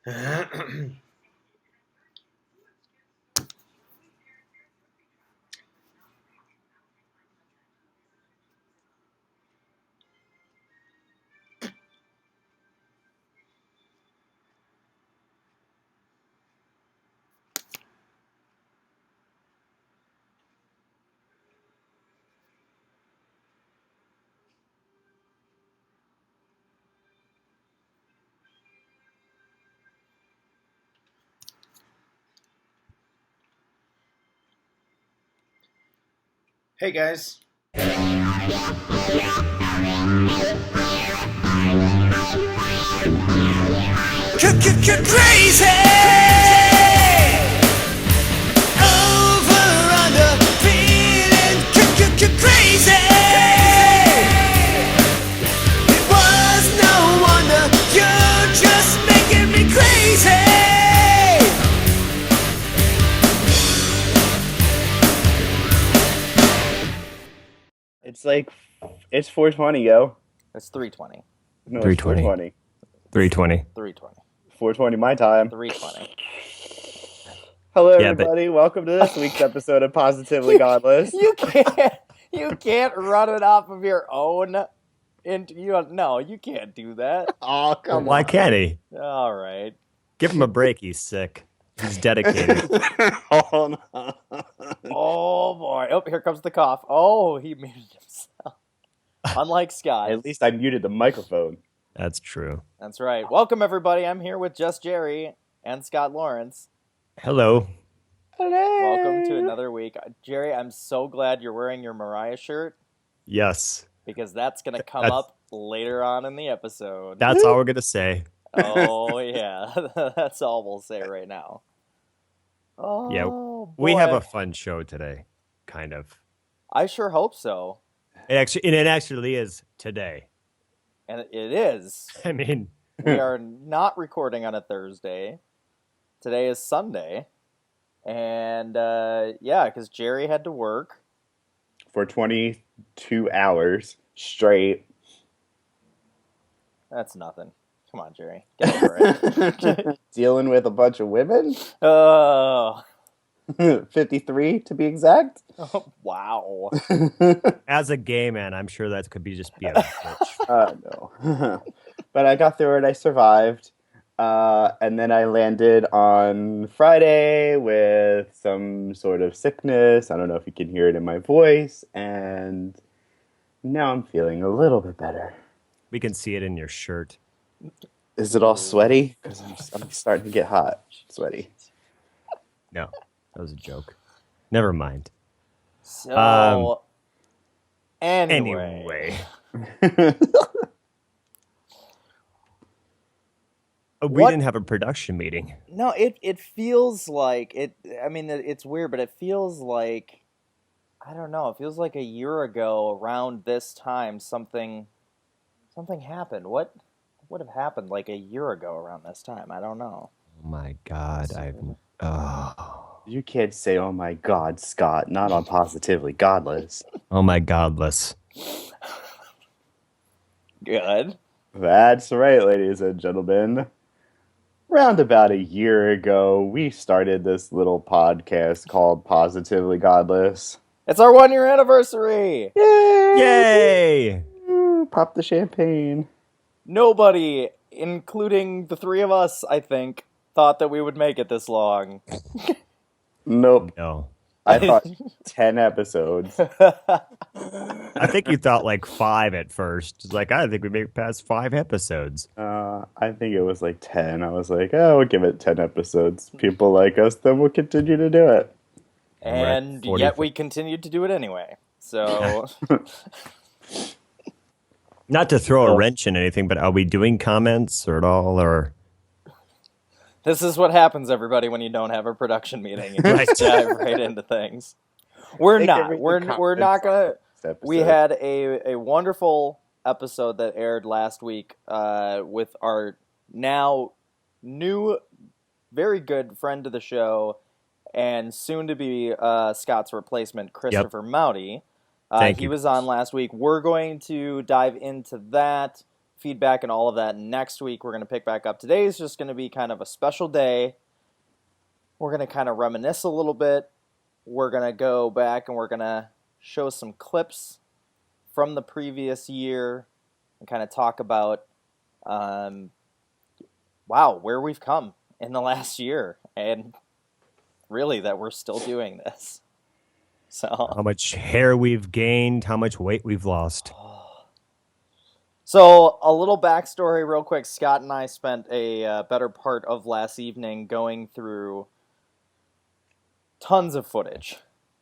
Hey guys. Crazy over under feeling crazy. It was no wonder you're just making me crazy. It's 420, yo. It's 3:20. No, 320. it's 420. 320. 3:20. 420 my time. 3:20. Hello, Yeah, but- everybody. Welcome to this week's episode of Positively Godless. You can't run it off of your own. You can't do that. Oh, come Why on. can't he? All right. Give him a break. He's sick. He's dedicated. Hold on. Oh boy. Oh, here comes the cough. Oh, he muted himself. Unlike Scott. At least I muted the microphone. That's true. That's right. Welcome everybody. I'm here with Just Jerry and Scott Lawrence. Hello. Welcome to another week. Jerry, I'm so glad you're wearing your Mariah shirt Yes. because that's going to come up later on in the episode. That's all we're going to say. Oh, yeah. That's all we'll say right now. Oh, Yeah, boy. We have a fun show today, kind of. I sure hope so. It actually is today. And it is. I mean, We are not recording on a Thursday. Today is Sunday. And, yeah, because Jerry had to work. For 22 hours straight. That's nothing. Come on, Jerry. Get over it. Dealing with a bunch of women. Oh, 53 to be exact. wow. as a gay man, I'm sure that could be just be a bitch. No. But I got through it. I survived. And then I landed on Friday with some sort of sickness. I don't know if you can hear it in my voice. And now I'm feeling a little bit better. We can see it in your shirt. Is it all sweaty? Because I'm starting to get hot. Sweaty. No, that was a joke. Never mind. So, anyway. We didn't have a production meeting. No, it feels like it. I mean, it's weird, but it feels like, I don't know. It feels like a year ago around this time something happened. What would have happened like a year ago around this time? I don't know. Oh my God, You can't say, oh my God, Scott, not on Positively Godless. Oh my Godless. Good. That's right, ladies and gentlemen. Round about a year ago, we started this little podcast called Positively Godless. It's our 1-year anniversary. Yay! Yay! Ooh, pop the champagne. Nobody, including the three of us, I think, thought that we would make it this long. Nope. No. I thought 10 episodes. I think you thought like 5 at first. It's like, I think we make it past 5 episodes. I think it was like 10. I was like, oh, we'll give it 10 episodes. People like us, then we'll continue to do it. And Right, yet we continued to do it anyway. So, Not to throw a wrench in anything, but are we doing comments or at all? Or this is what happens, everybody, when you don't have a production meeting. You just dive right into things. We're Make not. everything We're not comments gonna. on this episode. We had a wonderful episode that aired last week with our now new, very good friend of the show and soon to be Scott's replacement, Christopher Mouty. Thank He you. was on last week. We're going to dive into that, feedback and all of that. Next week, we're going to pick back up. Today is just going to be kind of a special day. We're going to kind of reminisce a little bit. We're going to go back and we're going to show some clips from the previous year and kind of talk about, wow, where we've come in the last year. And really that we're still doing this. So How much hair we've gained, how much weight we've lost. So, a little backstory real quick. Scott and I spent a better part of last evening going through tons of footage.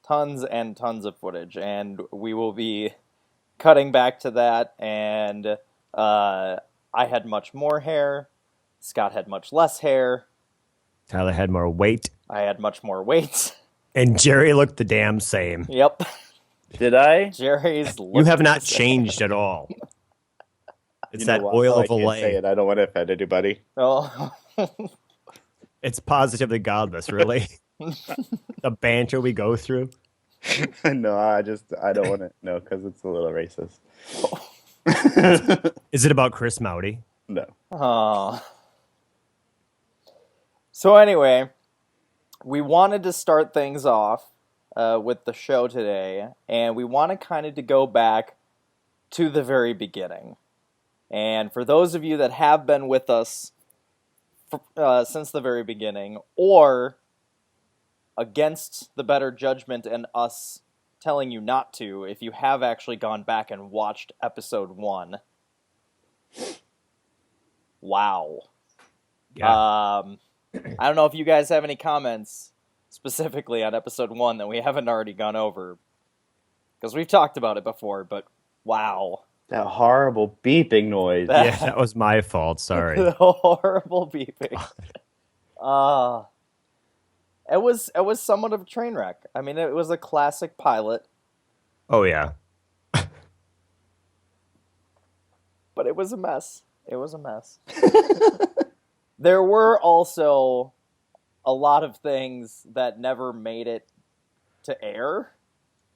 Tons and tons of footage. And we will be cutting back to that. And I had much more hair. Scott had much less hair. Tyler had more weight. I had much more weight. And Jerry looked the damn same. Yep. Did I? Jerry's You have not the same. changed at all. It's You know that what? oil Oh, I of can't say Olay. it. I don't want to offend anybody. Oh. It's positively godless, really. The banter we go through. No, I don't want to. No, because it's a little racist. Is it about Chris Mouty? No. Oh. So anyway, we wanted to start things off with the show today, and we wanted kind of to go back to the very beginning. And for those of you that have been with us since the very beginning, or against the better judgment and us telling you not to, if you have actually gone back and watched episode 1, wow. Yeah. I don't know if you guys have any comments specifically on episode 1 that we haven't already gone over, because we've talked about it before, but wow. That horrible beeping noise. Yeah, that was my fault. Sorry. The horrible beeping. It was somewhat of a train wreck. I mean, it was a classic pilot, Oh, yeah. but it was a mess. It was a mess. There were also a lot of things that never made it to air.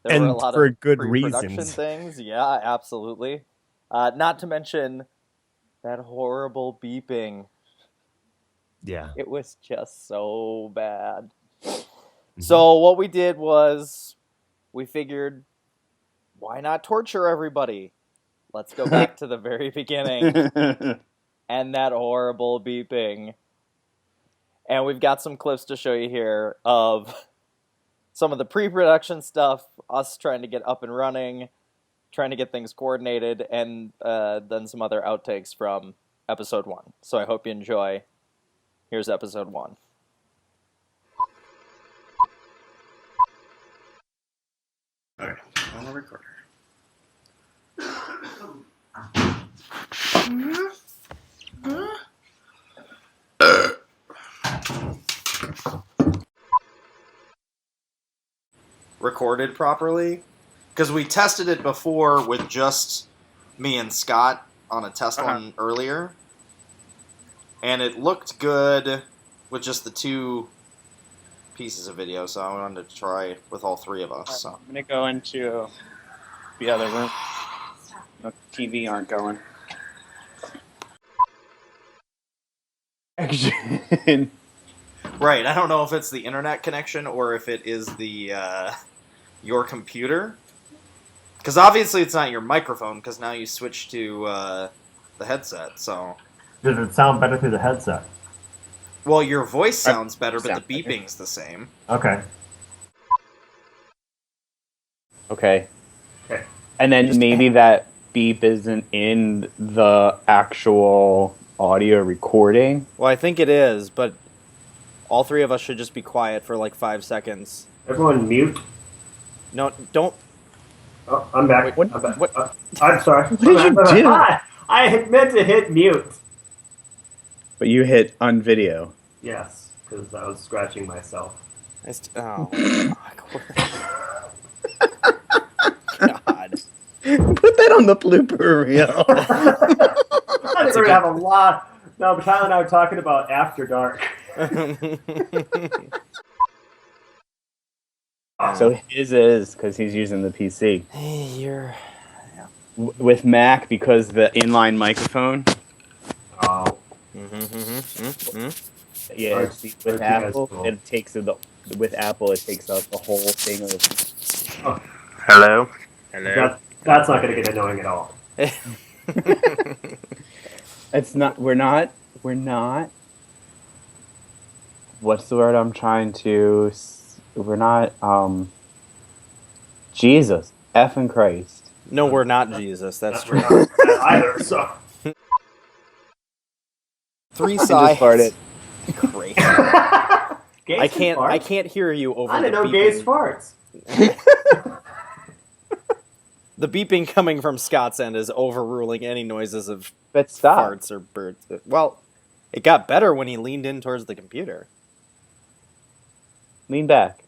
There were a And lot for of good pre-production reasons. things. Yeah, absolutely. Not to mention that horrible beeping. Yeah. It was just so bad. So what we did was we figured, why not torture everybody? Let's go back to the very beginning and that horrible beeping. And we've got some clips to show you here of some of the pre-production stuff, us trying to get up and running, trying to get things coordinated, and then some other outtakes from episode 1. So I hope you enjoy. Here's episode 1. Okay, on the recorder. Recorded properly, because we tested it before with just me and Scott on a test one earlier, and it looked good with just the 2 pieces of video, so I wanted to try with all 3 of us. So I'm gonna go into the other room. The TV aren't going. Action. right, I don't know if it's the internet connection or if it is the your computer, because obviously it's not your microphone, because now you switch to the headset. So Does it sound better through the headset? well, your voice sounds better, but Sound the better. beeping's the same. Okay. Okay. Okay. And then maybe that beep isn't in the actual audio recording. Well, I think it is, but all 3 of us should just be quiet for like 5 seconds. Everyone mute. No, don't. Oh, I'm back. Wait, I'm back. what? I'm sorry. What did you do? I had meant to hit mute. But you hit on video. Yes, because I was scratching myself. Oh, God. Put that on the blooper reel. I think we're gonna have a lot. No, but Tyler and I were talking about After Dark. So his is because he's using the PC. Hey, you're. with Mac because the inline microphone. Oh. Yeah, Aren't- see, aren't with you guys Apple, cool? it takes with Apple it takes up the whole thing of. Hello. That's not going to get annoying at all. It's not. We're not. What's the word I'm trying to? We're not. Jesus, effing Christ. No, we're not Jesus. That's We're true. not that either. So. Three I just sides. farted. Great. Gays I can fart? can't hear you over I the didn't know beeping. gays farts. The beeping coming from Scott's end is overruling any noises of But stop. farts or birds. Well, it got better when he leaned in towards the computer. Lean back.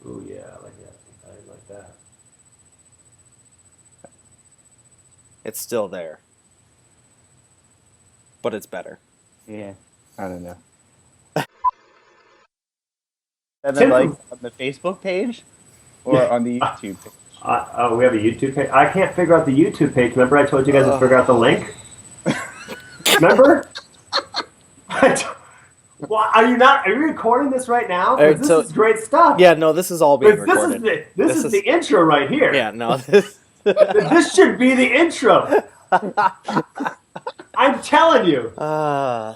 Ooh, yeah, I like that. I like that. It's still there. But it's better. Yeah. I don't know. Tim- 7 likes on the Facebook page or Yeah. on the YouTube page. Oh, we have a YouTube page. I can't figure out the YouTube page. Remember, I told you guys to figure out the link. Remember? Well, are you not? Are you recording this right now? 'Cause Alright, this so- is great stuff. Yeah, no, this is all being This recorded. is the intro right here. Yeah, no. This, This should be the intro. I'm telling you. I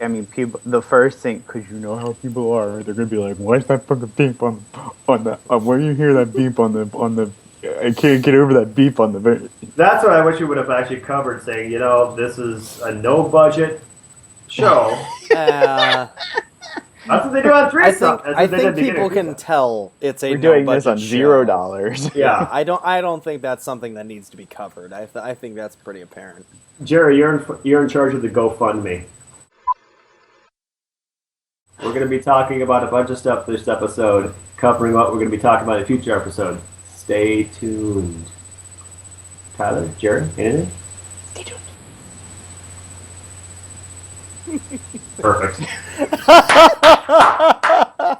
mean, people. The first thing, because you know how people are, they're gonna be like, "Why's that fucking beep on the? When you hear that beep on the, I can't get over that beep on the." That's what I wish we would have actually covered. Saying, this is a no-budget show. That's what they do on Three I Stuff. think That's what they did people beginning can of tell it's a We're doing this on no-budget show. $0. Yeah. I don't think that's something that needs to be covered. I think that's pretty apparent. Jerry, you're in charge of the GoFundMe. We're going to be talking about a bunch of stuff this episode, covering what we're going to be talking about in a future episode. Stay tuned. Tyler, Jerry, anything? Stay tuned. Perfect.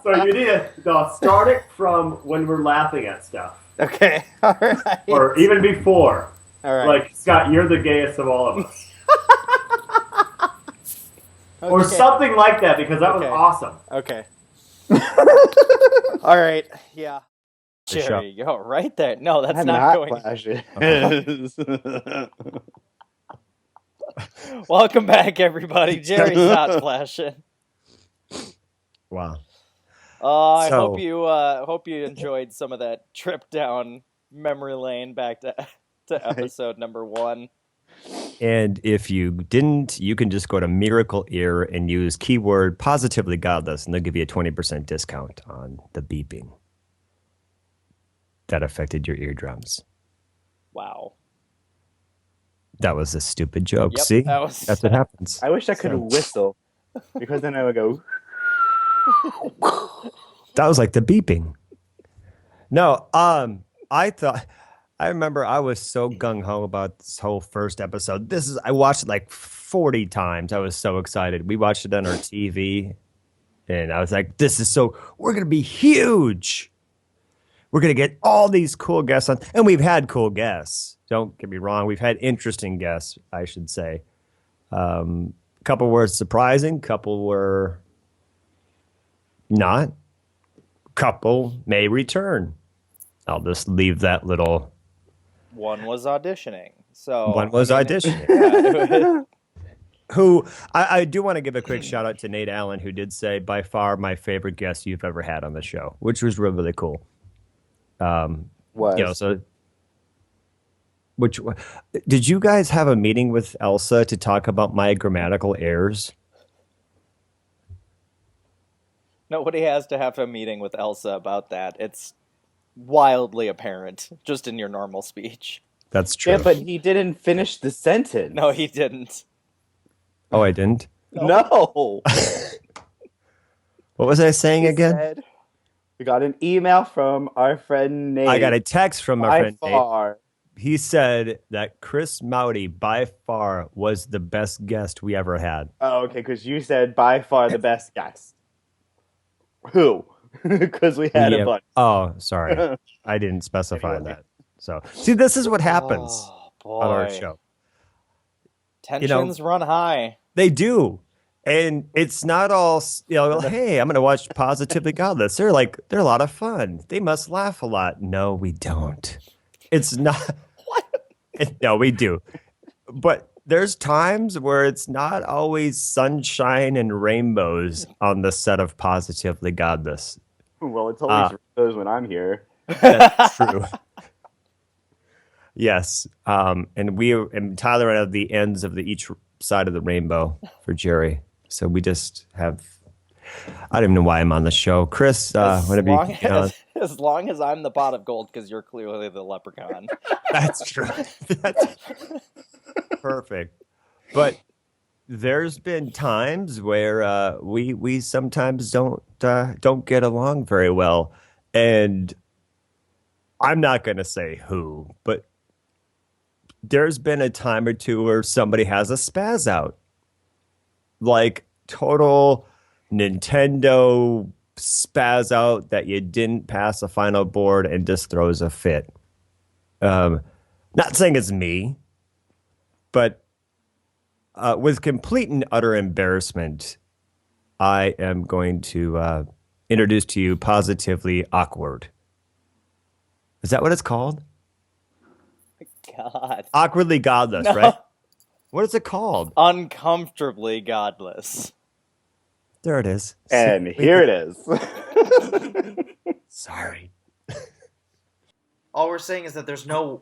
So you need to start it from when we're laughing at stuff, Okay, all right. or even before. All right. Like, Scott, you're the gayest of all of us. Or Okay. something like that, because that Okay. was awesome. Okay. All right. Yeah. Good shot. Jerry, yo, right there. No, that's I'm not going. flashing. Welcome back, everybody. Jerry's not flashing. Wow. I So- hope you enjoyed some of that trip down memory lane back to episode number 1. And if you didn't, you can just go to Miracle Ear and use keyword positively godless, and they'll give you a 20% discount on the beeping that affected your eardrums. Wow. That was a stupid joke. Yep, See? that was- That's what happens. I wish I could So- whistle, because then I would go. That was like the beeping. No, I remember I was so gung ho about this whole first episode. I watched it like 40 times. I was so excited. We watched it on our TV, and I was like, we're going to be huge. We're going to get all these cool guests on, and we've had cool guests. Don't get me wrong. We've had interesting guests, I should say. Couple were surprising, couple were not. Couple may return. I'll just leave that little. One was auditioning. So One was I mean, auditioning. yeah. Who I do want to give a quick shout out to Nate Allen, who did say by far my favorite guest you've ever had on the show, which was really, really cool. Was. Did you guys have a meeting with Elsa to talk about my grammatical errors? Nobody has to have a meeting with Elsa about that. It's wildly apparent just in your normal speech. That's true. Yeah, but he didn't finish the sentence. No, he didn't. Oh, I didn't? No. What was I saying He again? said, we got an email from our friend Nate. I got a text from my by friend Nate. far. He said that Chris Mowdy by far was the best guest we ever had. Oh, okay, because you said by far the best guest. Who? Because we had Yeah. a bunch. Oh, sorry. I didn't specify Anyway. that. So see, this is what happens Oh, on our boy. show. Tensions run high. They do. And it's not all, hey, I'm going to watch Positively Godless. They're a lot of fun. They must laugh a lot. No, we don't. It's not. No, we do. But there's times where it's not always sunshine and rainbows on the set of Positively Godless. Well, it's always those when I'm here. That's true. Yes. And Tyler and I have the ends of each side of the rainbow for Jerry. So we just have. I don't even know why I'm on the show, Chris. Whenever you get on. As long as I'm the pot of gold, because you're clearly the leprechaun. That's true. That's perfect. But there's been times where we sometimes don't get along very well, and I'm not going to say who, but there's been a time or two where somebody has a spaz out. Like total Nintendo spaz out that you didn't pass a final board and just throws a fit. Not saying it's me, but with complete and utter embarrassment, I am going to introduce to you Positively Awkward. Is that what it's called? God. Awkwardly Godless, No. right? What is it called? Uncomfortably godless. There it is. And here it is. Sorry. All we're saying is that there's no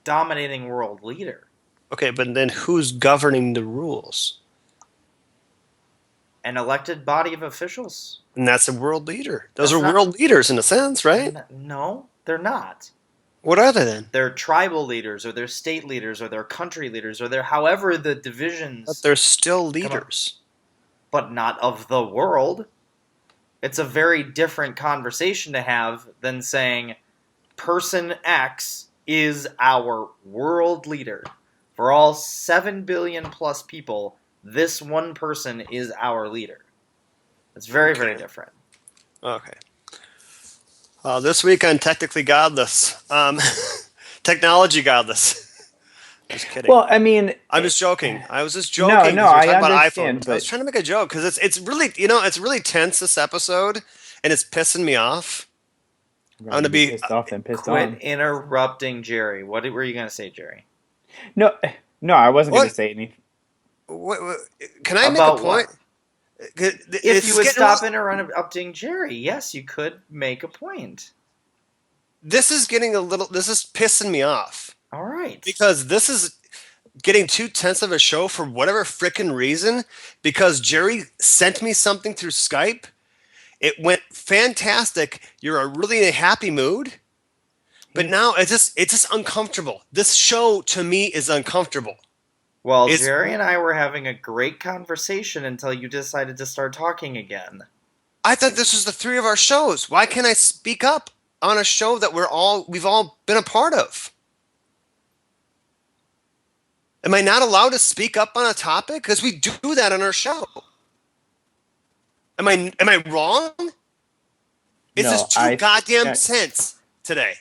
dominating world leader. Okay, but then who's governing the rules? An elected body of officials. And that's a world leader. Those That's are not- world leaders in a sense, right? No, they're not. What are they then? They're tribal leaders, or they're state leaders, or they're country leaders, or they're however the divisions, But they're still leaders. but not of the world. It's a very different conversation to have than saying, person X is our world leader. For all 7 billion plus people, this one person is our leader. It's very, very different. Okay. This week on Technically Godless. Technology Godless. Just kidding. Well, I mean, I'm just joking. I was just joking. No, 'cause no, we're I talking about understand, iPhones. I was but- trying to make a joke because it's really it's really tense this episode, and it's pissing me off. I'm gonna be pissed off and pissed Quit on. interrupting Jerry. What were you going to say, Jerry? No, I wasn't going What? to say anything. Can I make About a point? If you would stop interrupting Jerry, yes, you could make a point. This is getting this is pissing me off. All right. Because this is getting too tense of a show for whatever frickin' reason. Because Jerry sent me something through Skype. It went fantastic. You're really in a happy mood. But now it's just uncomfortable. This show to me is uncomfortable. Well, It's- Jerry and I were having a great conversation until you decided to start talking again. I thought this was the three of our shows. Why can't I speak up on a show that we've all been a part of? Am I not allowed to speak up on a topic? Because we do that on our show. Am I wrong? Is No, this too I- goddamn I- tense today?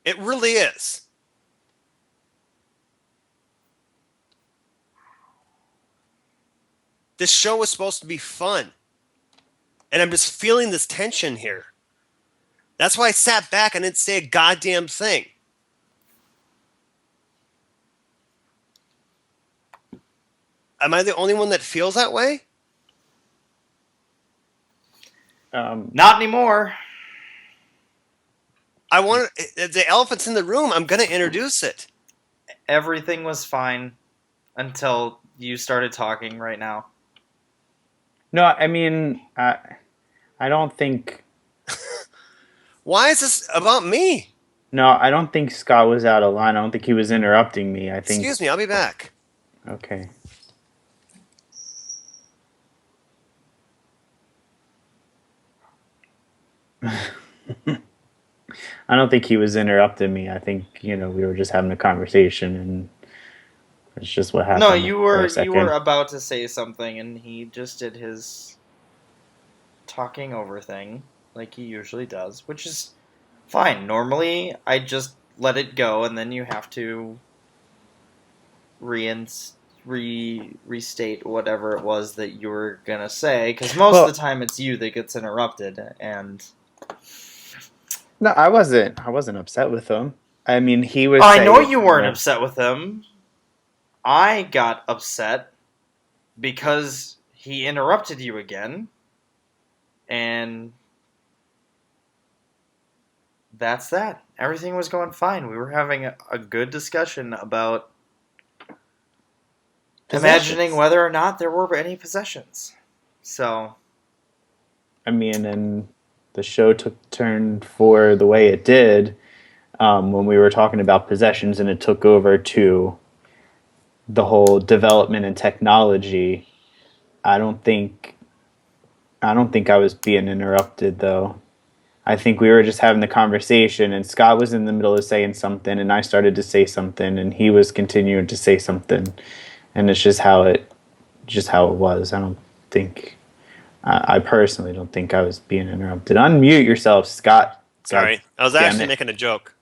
It really is. This show was supposed to be fun. And I'm just feeling this tension here. That's why I sat back and didn't say a goddamn thing. Am I the only one that feels that way? Not anymore. I want the elephant's in the room. I'm going to introduce it. Everything was fine until you started talking right now. No, I mean, I don't think. Why is this about me? No, I don't think Scott was out of line. I don't think he was interrupting me. I think. Excuse me, I'll be back. Okay. I don't think he was interrupting me. I think we were just having a conversation, and it's just what happened. No, you for were a second. about to say something, and he just did his talking over thing like he usually does, which is Fine. Normally, I just let it go, and then you have to restate whatever it was that you were gonna say, because most of the time it's you that gets interrupted, and No, I wasn't upset with him. I mean, he was. I know saying, you weren't upset with him. I got upset because he interrupted you again, and that's that. Everything was going fine. We were having a good discussion about imagining whether or not there were any possessions. So, I mean, and the show took turn for the way it did when we were talking about possessions, and it took over to the whole development and technology. I don't think I was being interrupted though. I think we were just having the conversation, and Scott was in the middle of saying something, and I started to say something, and he was continuing to say something, and it's just how it was. I don't think. I personally don't think I was being interrupted. Unmute yourself, Scott. Sorry, I was actually making a joke.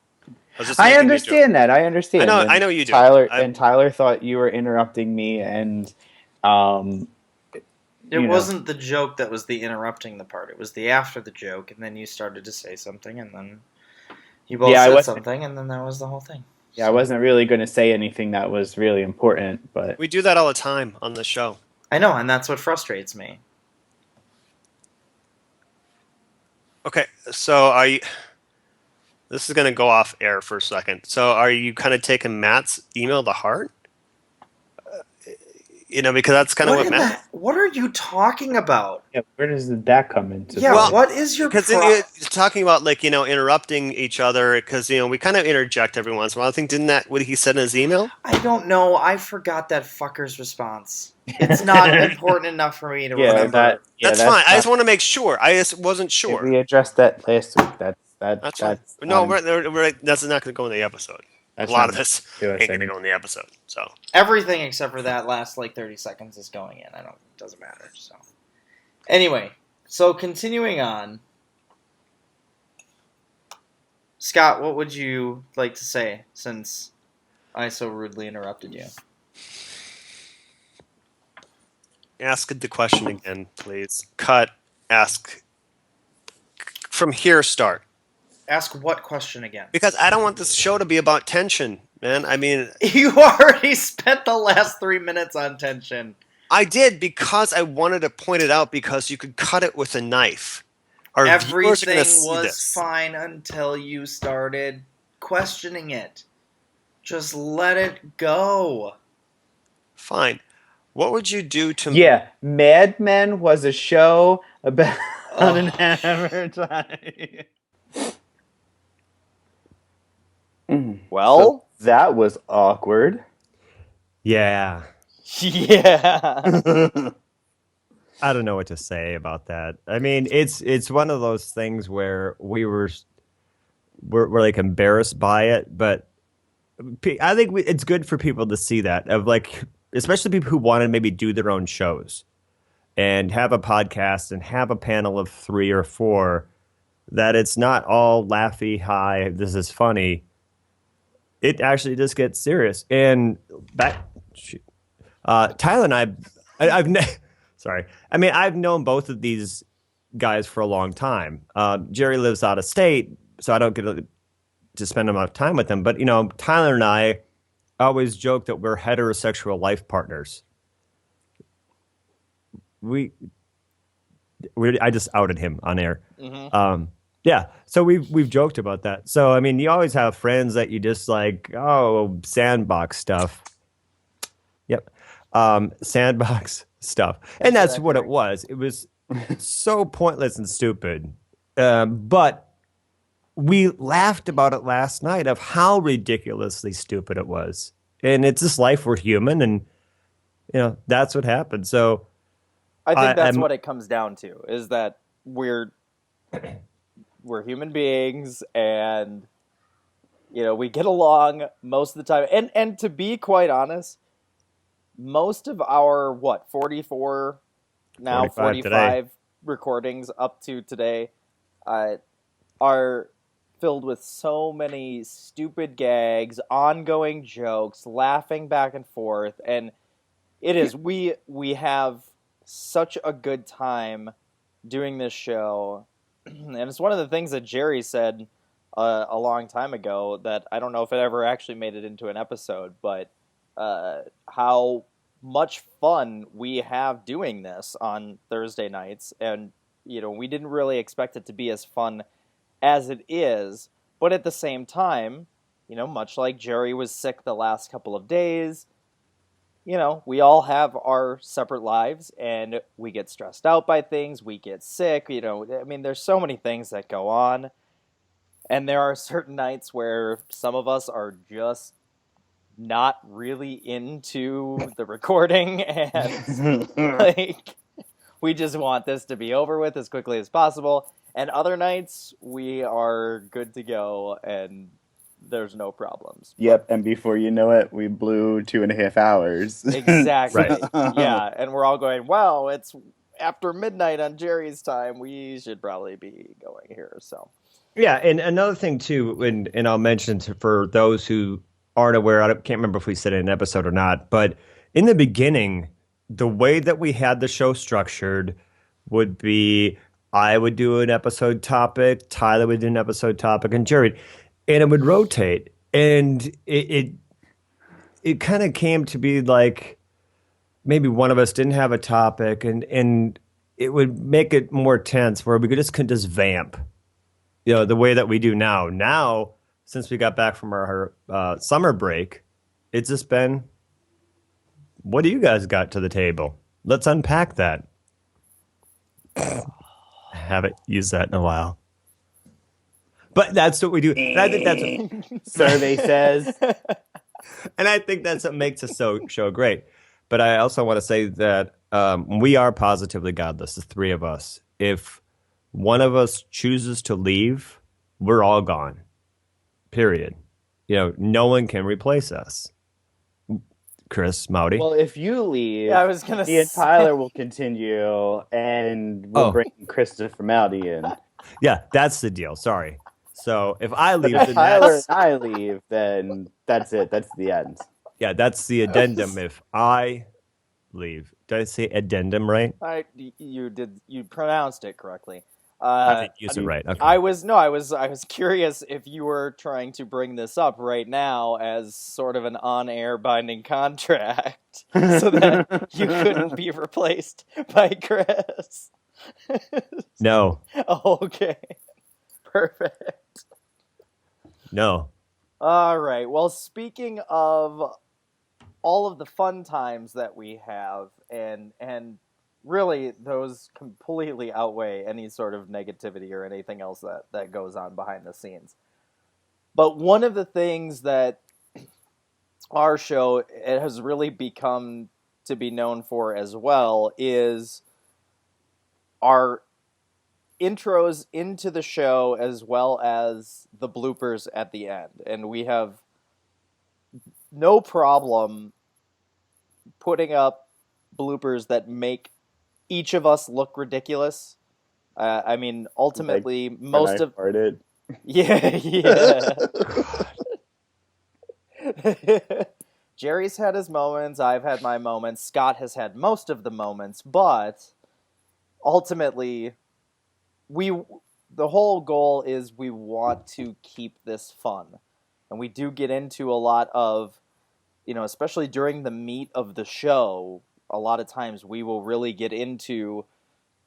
I understand that. I understand. I know you do. Tyler thought you were interrupting me, and it wasn't the joke that was the interrupting the part. It was the after the joke, and then you started to say something, and then you both said something, and then that was the whole thing. Yeah, I wasn't really going to say anything that was really important, but we do that all the time on the show. I know, and that's what frustrates me. Okay, so this is going to go off air for a second. So are you kind of taking Matt's email to heart? Because that's kind of what Matt... What are you talking about? Yeah, where does that come into? Yeah, what is your... Because it's talking about, interrupting each other, because, we kind of interject every once in a while. I think, didn't that what he said in his email? I don't know. I forgot that fucker's response. It's not important enough for me to remember. That's fine. I just want to make sure. I just wasn't sure. We addressed that last week. That's fine. No, that's not going to go in the episode. A lot of this ain't going to go in the episode. So everything except for that last 30 seconds is going in. It doesn't matter. So anyway, so continuing on, Scott, what would you like to say since I so rudely interrupted you? Ask the question again, please. Cut. Ask. From here, start. Ask what question again? Because I don't want this show to be about tension, man. I mean... You already spent the last 3 minutes on tension. I did, because I wanted to point it out, because you could cut it with a knife. Everything was fine until you started questioning it. Just let it go. Fine. What would you do to... Yeah, Mad Men was a show about an advertising. Well, so that was awkward. Yeah. Yeah. I don't know what to say about that. I mean, it's one of those things where we're like embarrassed by it, but I think it's good for people to see that, of especially people who want to maybe do their own shows and have a podcast and have a panel of 3 or 4, that it's not all laughy, hi, this is funny. It actually just gets serious. And Tyler and I've known both of these guys for a long time. Jerry lives out of state, so I don't get to spend a lot of time with him. But, Tyler and I always joke that we're heterosexual life partners. I just outed him on air. Mm-hmm. Yeah, so we've joked about that. So, I mean, you always have friends that you just sandbox stuff. Yep. Sandbox stuff. And that's what it was. It was so pointless and stupid. But we laughed about it last night of how ridiculously stupid it was. And it's just life. We're human, and that's what happened. So I think that's what it comes down to, is that we're human beings, and we get along most of the time. And to be quite honest, most of our 44 now 45 recordings up to today are filled with so many stupid gags, ongoing jokes, laughing back and forth, and it is we have such a good time doing this show. And it's one of the things that Jerry said a long time ago that I don't know if it ever actually made it into an episode, but how much fun we have doing this on Thursday nights. And, we didn't really expect it to be as fun as it is. But at the same time, much like Jerry was sick the last couple of days, we all have our separate lives and we get stressed out by things, we get sick, there's so many things that go on. And there are certain nights where some of us are just not really into the recording and like we just want this to be over with as quickly as possible. And other nights we are good to go and there's no problems. Yep, and before you know it, we blew 2.5 hours. Exactly. Right. Yeah, and we're all going, well, it's after midnight on Jerry's time. We should probably be going here. So. Yeah, and another thing too, and I'll mention for those who aren't aware, I can't remember if we said it in an episode or not, but in the beginning, the way that we had the show structured would be I would do an episode topic, Tyler would do an episode topic, and Jerry, and it would rotate, and it kind of came to be like maybe one of us didn't have a topic, and it would make it more tense where we couldn't just vamp. The way that we do now. Now, since we got back from our summer break, it's just been, what do you guys got to the table? Let's unpack that. I haven't used that in a while. But that's what we do. And I think that's Survey says. And I think that's what makes us show great. But I also want to say that we are positively godless, the three of us. If one of us chooses to leave, we're all gone. Period. No one can replace us. Chris, Maudy. Well, if you leave, Yeah, I was gonna me and say. Tyler will continue, and we'll bring Christopher Maldy in. Yeah, that's the deal. Sorry. So if I leave, If then Tyler that's, and I leave, then that's it. That's the end. yeah, that's the addendum. If I leave, did I say addendum right? You pronounced it correctly. I didn't use it right. Okay. I was curious if you were trying to bring this up right now as sort of an on-air binding contract so that you couldn't be replaced by Chris. No. Okay. Perfect. No. All right. Well, speaking of all of the fun times that we have and really those completely outweigh any sort of negativity or anything else that goes on behind the scenes. But one of the things that our show it has really become to be known for as well is our intros into the show as well as the bloopers at the end. And we have no problem putting up bloopers that make each of us look ridiculous. Ultimately, Like most when of I farted. yeah. Jerry's had his moments. I've had my moments. Scott has had most of the moments, but ultimately, the whole goal is we want to keep this fun, and we do get into a lot of, especially during the meat of the show. A lot of times we will really get into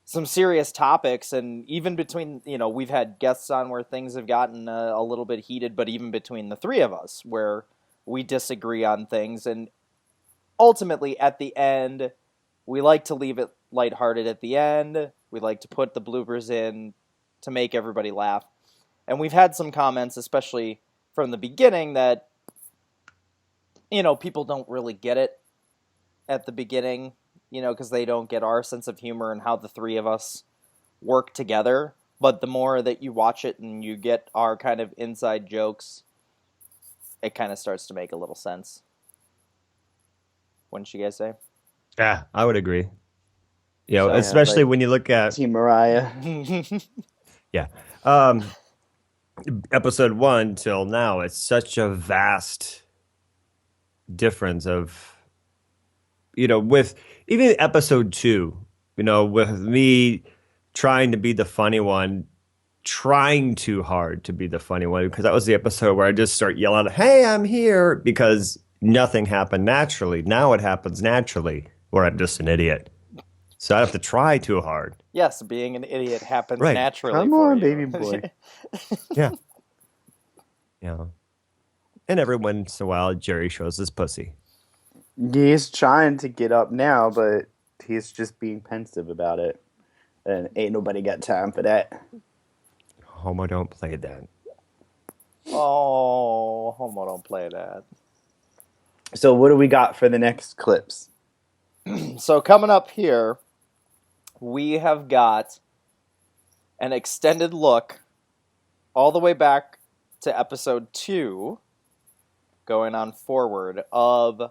some serious topics, and even between, we've had guests on where things have gotten a little bit heated, but even between the three of us where we disagree on things, and ultimately at the end, we like to leave it lighthearted at the end. We like to put the bloopers in to make everybody laugh. And we've had some comments, especially from the beginning, that, people don't really get it at the beginning, because they don't get our sense of humor and how the three of us work together. But the more that you watch it and you get our kind of inside jokes, it kind of starts to make a little sense. Wouldn't you guys say? Yeah, I would agree. So, especially like, when you look at Team Mariah. yeah. episode 1 till now, it's such a vast difference of, with even episode 2, with me trying to be the funny one, trying too hard to be the funny one, because that was the episode where I just start yelling, "Hey, I'm here," because nothing happened naturally. Now it happens naturally, or I'm just an idiot. So I have to try too hard. Yes, being an idiot happens Right. naturally. Come for on, you. baby boy. Yeah. And every once in a while, Jerry shows his pussy. He's trying to get up now, but he's just being pensive about it. And ain't nobody got time for that. Homo don't play that. Oh, Homo don't play that. So what do we got for the next clips? So coming up here, we have got an extended look all the way back to episode 2, going on forward, of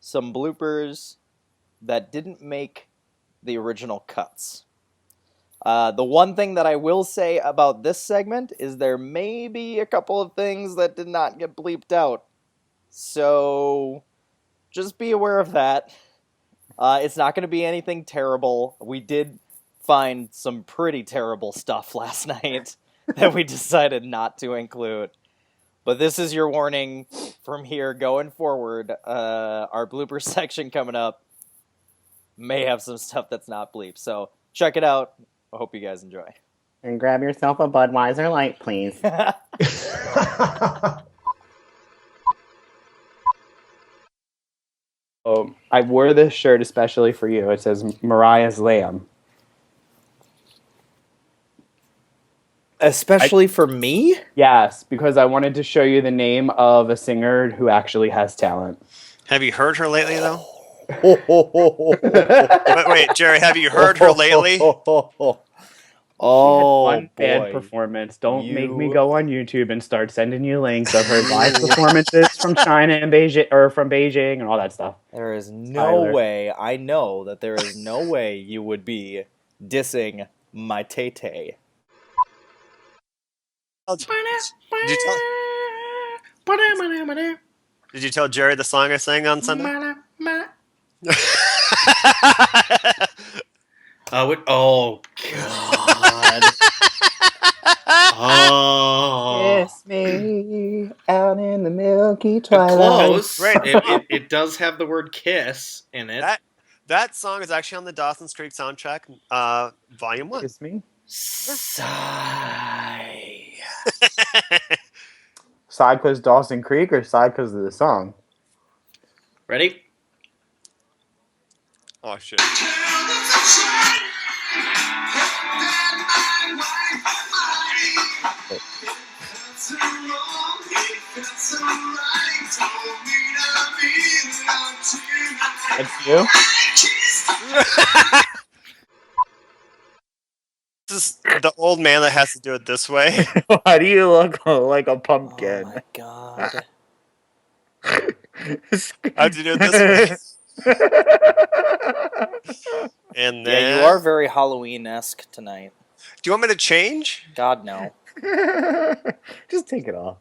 some bloopers that didn't make the original cuts. The one thing that I will say about this segment is there may be a couple of things that did not get bleeped out. So just be aware of that. It's not going to be anything terrible. We did find some pretty terrible stuff last night that we decided not to include. But this is your warning from here going forward. Our blooper section coming up may have some stuff that's not bleep. So check it out. I hope you guys enjoy. And grab yourself a Budweiser Light, please. Oh, I wore this shirt especially for you. It says Mariah's Lamb. Especially for me? Yes, because I wanted to show you the name of a singer who actually has talent. Have you heard her lately, though? Wait, Jerry, have you heard her lately? Oh, one bad boy. performance. Don't make me You- go on YouTube and start sending you links of her live performances from China and Beijing, or from Beijing, and all that stuff. There is no Tyler. way, I know that there is no way you would be dissing my Tay-Tay. Did you tell Jerry the song I sang on Sunday? Oh, God. Oh. Kiss me out in the milky But twilight. close. Right. It does have the word kiss in it. That song is actually on the Dawson's Creek soundtrack, Volume 1. Kiss me. Sigh. Side because Dawson Creek, or side because of the song? Ready? Oh, shit. That's you? This is the old man that has to do it this way. Why do you look like a Oh pumpkin? my god. I have to do it this way. And then... Yeah, you are very Halloween-esque tonight. Do you want me to change? God, no. Just take it off.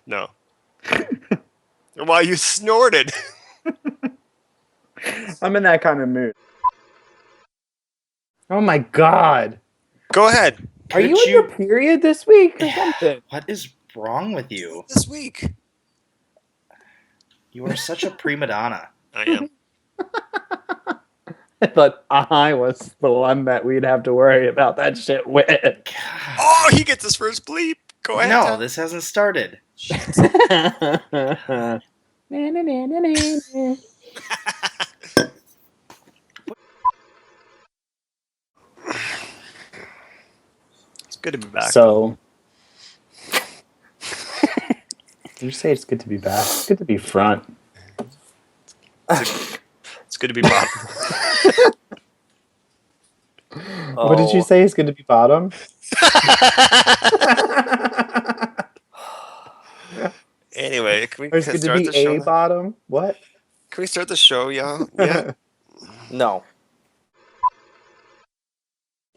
No. Why you snorted? I'm in that kind of mood. Oh my god. Go ahead. Are you in your period this week or something? What is wrong with you? This week. You are such a prima donna. I am. I thought I was the one that we'd have to worry about that shit with. God. Oh, he gets his first bleep. Go ahead. No, Tom. this hasn't started. It's good to be back. So, did you say it's good to be back? It's good to be front. It's good to be back. What did you say? It's good to be bottom? Anyway, can Or it's we good to start be the show? a bottom? What? Can we start the show, y'all? Yeah. No.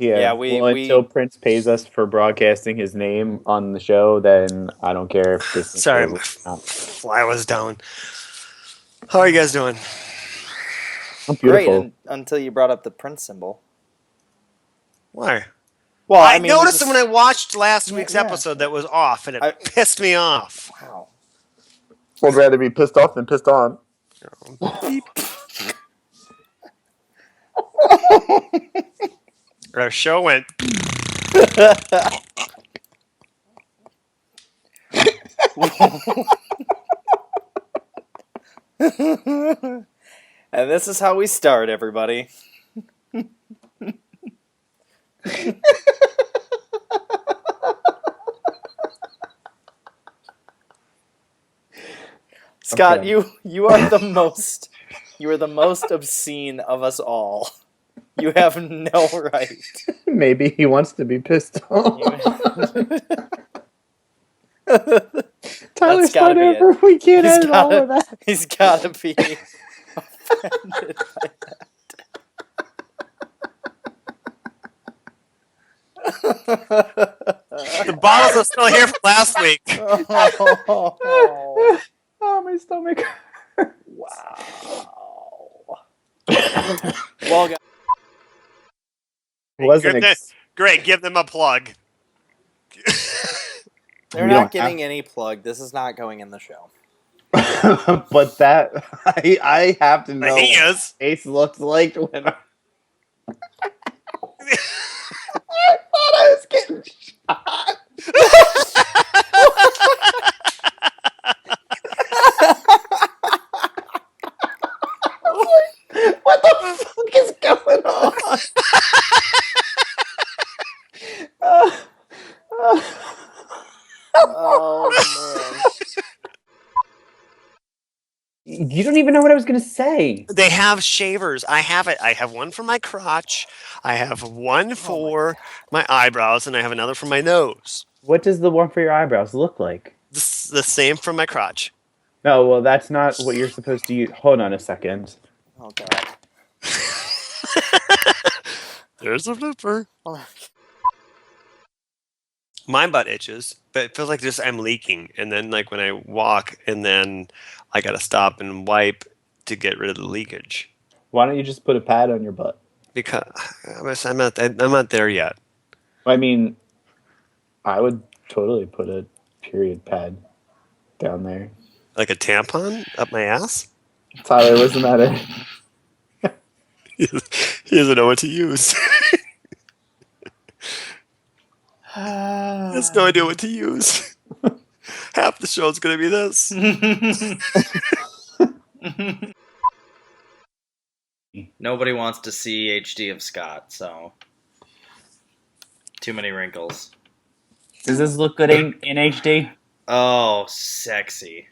Yeah, we- until Prince pays us for broadcasting his name on the show, then I don't care if this. Sorry, my fly was down. How are you guys doing? I'm great beautiful. until you brought up the Prince symbol. Why? Well, I mean, noticed it when I watched last week's Yeah. episode that was off, and it pissed me off. Wow. I'd rather be pissed off than pissed on. Our show went. And this is how we start, everybody. Scott, Okay. you are the most obscene of us all. You have no right. Maybe he wants to be pissed off. Tyler, That's start gotta be over. We can't He's edit all gotta- of that. He's gotta be offended by that. The bottles are still here from last week. Oh, Oh, my stomach. wow. Well, guys, Wasn't Great, give them a plug. they're We not don't getting any plug. This is not going in the show. but that I have to know He what is. Ace looks like when I thought I was getting shot. What the fuck is going on? Oh man. You don't even know what I was gonna say. They have shavers. I have it. I have one for my crotch. I have one for my eyebrows, and I have another for my nose. What does the one for your eyebrows look like? The same for my crotch. No, well, that's not what you're supposed to use. Hold on a second. Oh god. There's a flipper. My butt itches, but it feels like just I'm leaking. And then, like when I walk, and then I gotta stop and wipe to get rid of the leakage. Why don't you just put a pad on your butt? Because I'm not there yet. I mean, I would totally put a period pad down there. Like a tampon up my ass. Tyler, what's the matter? He doesn't know what to use. He has no idea what to use. Half the show's gonna be this. Nobody wants to see HD of Scott, so too many wrinkles. Does this look good in HD? Oh, sexy.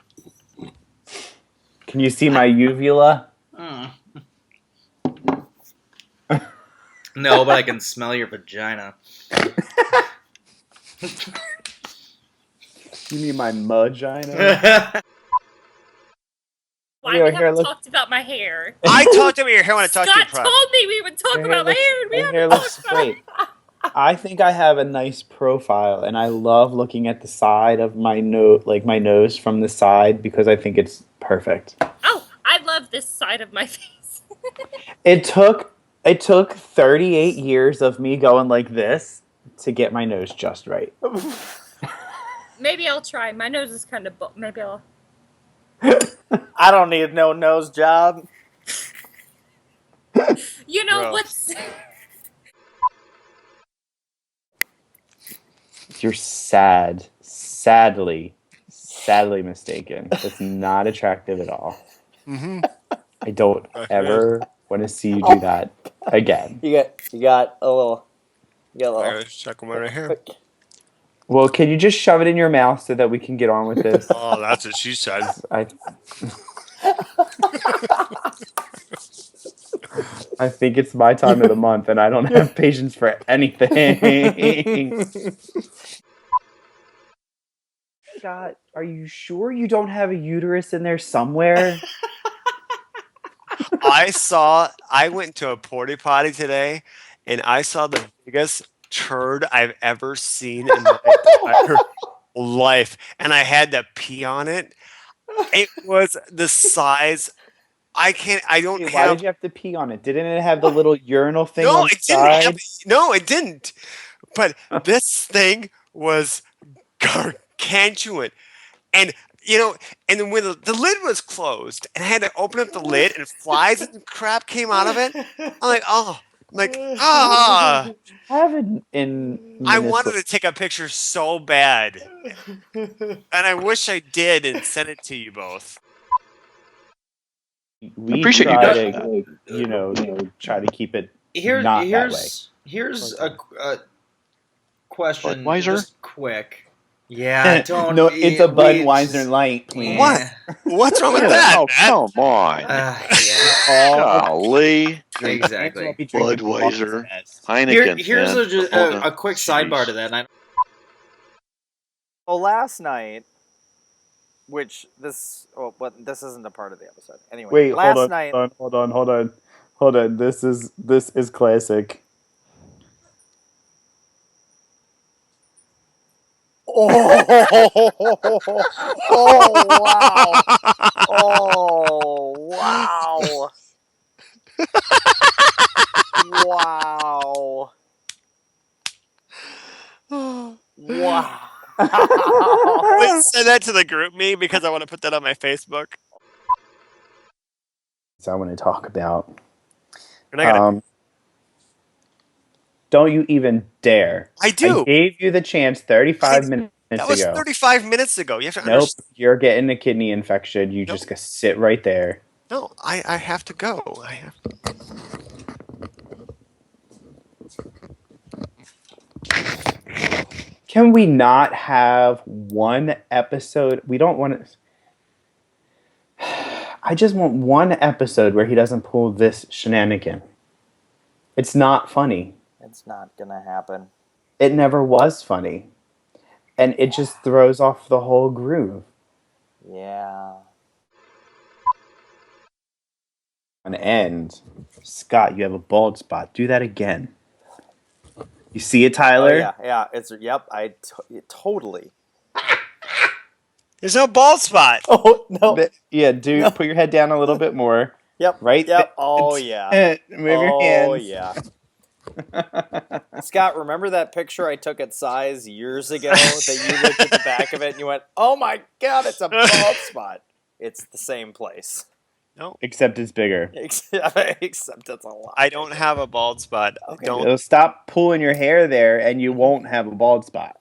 Can you see my uvula? No, but I can smell your vagina. You mean my mugina? Why Here, we here, haven't look. talked about my hair? I talked about your hair when I talked to you. Scott told me we would talk Your about my hair, and we your haven't hair looks talked about great. I think I have a nice profile, and I love looking at the side of my nose, like my nose from the side, because I think it's perfect. Oh, I love this side of my face. It took 38 years of me going like this to get my nose just right. Maybe I'll try. My nose is kind of maybe I'll. I don't need no nose job. You know Gross. what's? You're sadly mistaken. That's not attractive at all. Mm-hmm. I don't ever want to see you do that again. You got a little. You got a I little. gotta check my right here. Well, can you just shove it in your mouth so that we can get on with this? Oh, that's what she said. I think it's my time of the month, and I don't have patience for anything. Scott, are you sure you don't have a uterus in there somewhere? I went to a porta potty today, and I saw the biggest turd I've ever seen in my entire life, and I had to pee on it. It was the size. I don't Wait, why have. did you have to pee on it? Didn't it have the little urinal thing No, on the it didn't have. side? No, it didn't. But this thing was gargantuan, and and then when the lid was closed, and I had to open up the lid, and flies and crap came out of it. I'm like, I have it in I wanted Minnesota. to take a picture so bad, and I wish I did and send it to you both. We appreciate you try guys. to, try to keep it not that way. Here's a question, Budweiser? just quick. Yeah, don't. No, it's a Budweiser just- light, please. What? What's wrong with Yeah, that? oh, Matt? come on. Yeah, Golly. exactly. Budweiser. Heineken. Here's man. a quick Jeez. sidebar to that. Well, last night, which this isn't a part of the episode. Anyway, Wait, last night. hold on. This is classic. Oh, oh wow! Oh wow! Wow! Wow! Please send that to the group me because I want to put that on my Facebook. So I want to talk about. You're not gonna. Don't you even dare! I do. I gave you the chance 35 minutes That was ago. 35 minutes ago. You have to Nope, understand. you're getting a kidney infection. You just gotta sit right there. No, I have to go. I have. Can we not have one episode? We don't want to. I just want one episode where he doesn't pull this shenanigan. It's not funny. It's not gonna happen. It never was funny. And it just throws off the whole groove. Yeah. On end. Scott, you have a bald spot. Do that again. You see it, Tyler? Oh, yeah. Yep. Totally. There's no bald spot. Oh no. Yeah, dude, No. Put your head down a little bit more. Yep. Right? Yep. Oh yeah. Move your hands. Oh yeah. Scott, remember that picture I took at Size years ago that you looked at the back of it and you went, "Oh my god, it's a bald spot." It's the same place. No. Except it's bigger. Except it's a lot. I don't have a bald spot. Okay. Don't. It'll stop pulling your hair there and you won't have a bald spot.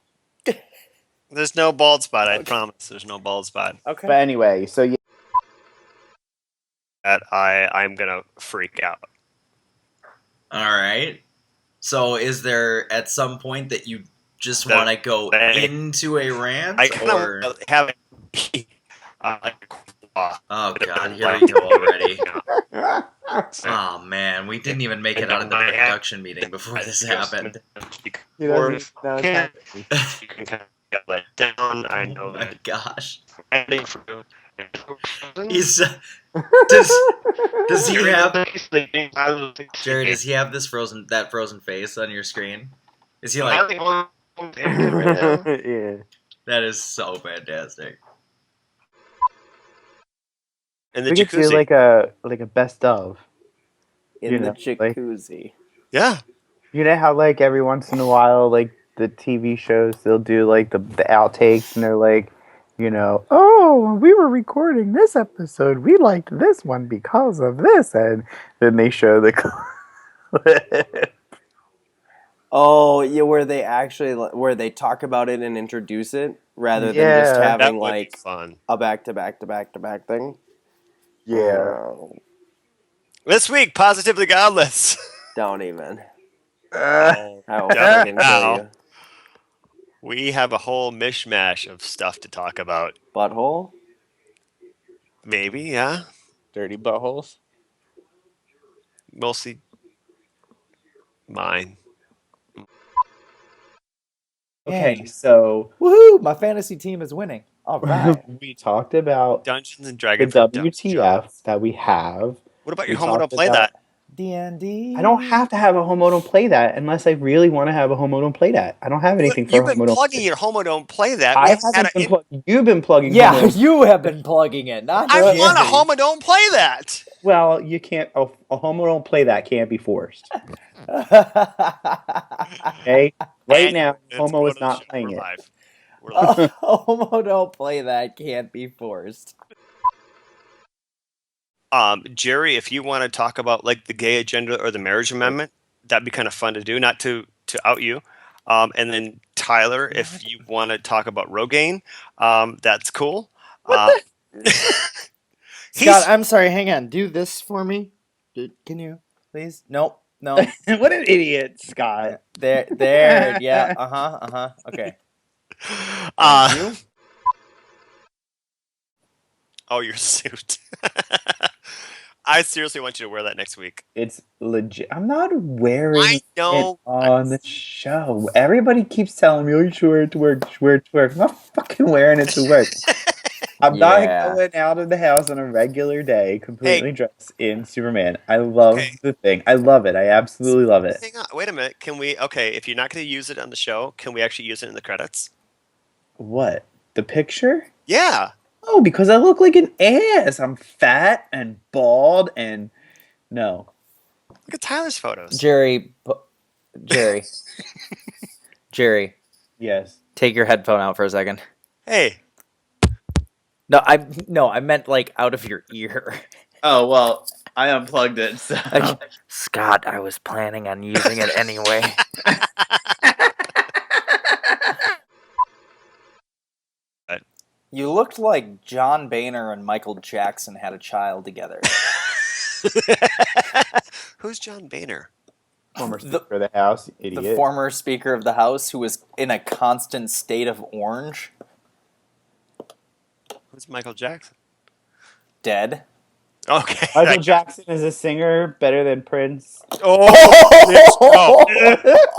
There's no bald spot. I promise. There's no bald spot. Okay. But anyway, so yeah. That I'm gonna freak out. All right. So, is there at some point that you just That- want to go into a rant, I kind or? of have. Oh God, here we go already. Oh man, we didn't even make it out of the production meeting before this happened. Or you can kind of get let down. I know Oh my that. gosh. Ending for He's does he have Jerry? Does he have this frozen face on your screen? Is he like Yeah. that? Is so fantastic. in the We could do jacuzzi? like a best of. In you the know, like- jacuzzi. Yeah. You know how like every once in a while, like the TV shows, they'll do like the outtakes, and they're like, oh, we were recording this episode. We liked this one because of this, and then they show the clip. Oh, yeah, where they talk about it and introduce it rather than just Yeah. That having would be like fun. a back to back to back to back thing. Yeah. This week, Positively Godless. Don't even. Oh, I will Yeah. freaking kill you. we have a whole mishmash of stuff to talk about. Butthole? Maybe, yeah. Dirty buttholes. Mostly mine. Okay, so Woohoo! My fantasy team is winning. All right. we taled about Dungeons and the Dragons. for Dumb WTF that we have. What about We your home? We don't talked play about- that. D&D. I don't have to have a Homo Don't Play That unless I really want to have a Homo Don't Play That. I don't have anything for You've a been Homo Don't plugging Play. your Homo Don't Play That. I haven't been plugging. You've been plugging. Yeah, Homo Don't you have been plugging it, not I want a Jerry. Homo Don't Play That. Well, you can't. A Homo Don't Play That can't be forced. Okay, right And now, it's Homo go is to the not show. playing We're it. live. We're live. Homo Don't Play That can't be forced. Jerry, if you want to talk about like the gay agenda or the marriage amendment, that'd be kind of fun to do. Not to out you. And then Tyler, if you want to talk about Rogaine, that's cool. What the? Scott, I'm sorry. Hang on. Do this for me. Can you, please? Nope. No. What an idiot, Scott. There. Yeah. Okay. Uh, You? Oh, your suit. I seriously want you to wear that next week. It's legit. I'm not wearing I know. it on the show. Everybody keeps telling me, "Oh, you should wear it to work. You should wear it to work." I'm not fucking wearing it to work. I'm not going out of the house on a regular day, completely dressed in Superman. I love the thing. I love it. I absolutely love it. Hang on. Wait a minute. Can we? Okay, if you're not going to use it on the show, can we actually use it in the credits? What? The picture? Yeah. Oh, because I look like an ass. I'm fat and bald and no. Look at Tyler's photos. Jerry. Yes. Take your headphone out for a second. Hey. No, I meant like out of your ear. Oh, well, I unplugged it, so. Scott, I was planning on using it anyway. You looked like John Boehner and Michael Jackson had a child together. Who's John Boehner? Former Speaker of the House, idiot. The former Speaker of the House who was in a constant state of orange. Who's Michael Jackson? Dead. Okay. Michael Jackson is a singer better than Prince. Oh,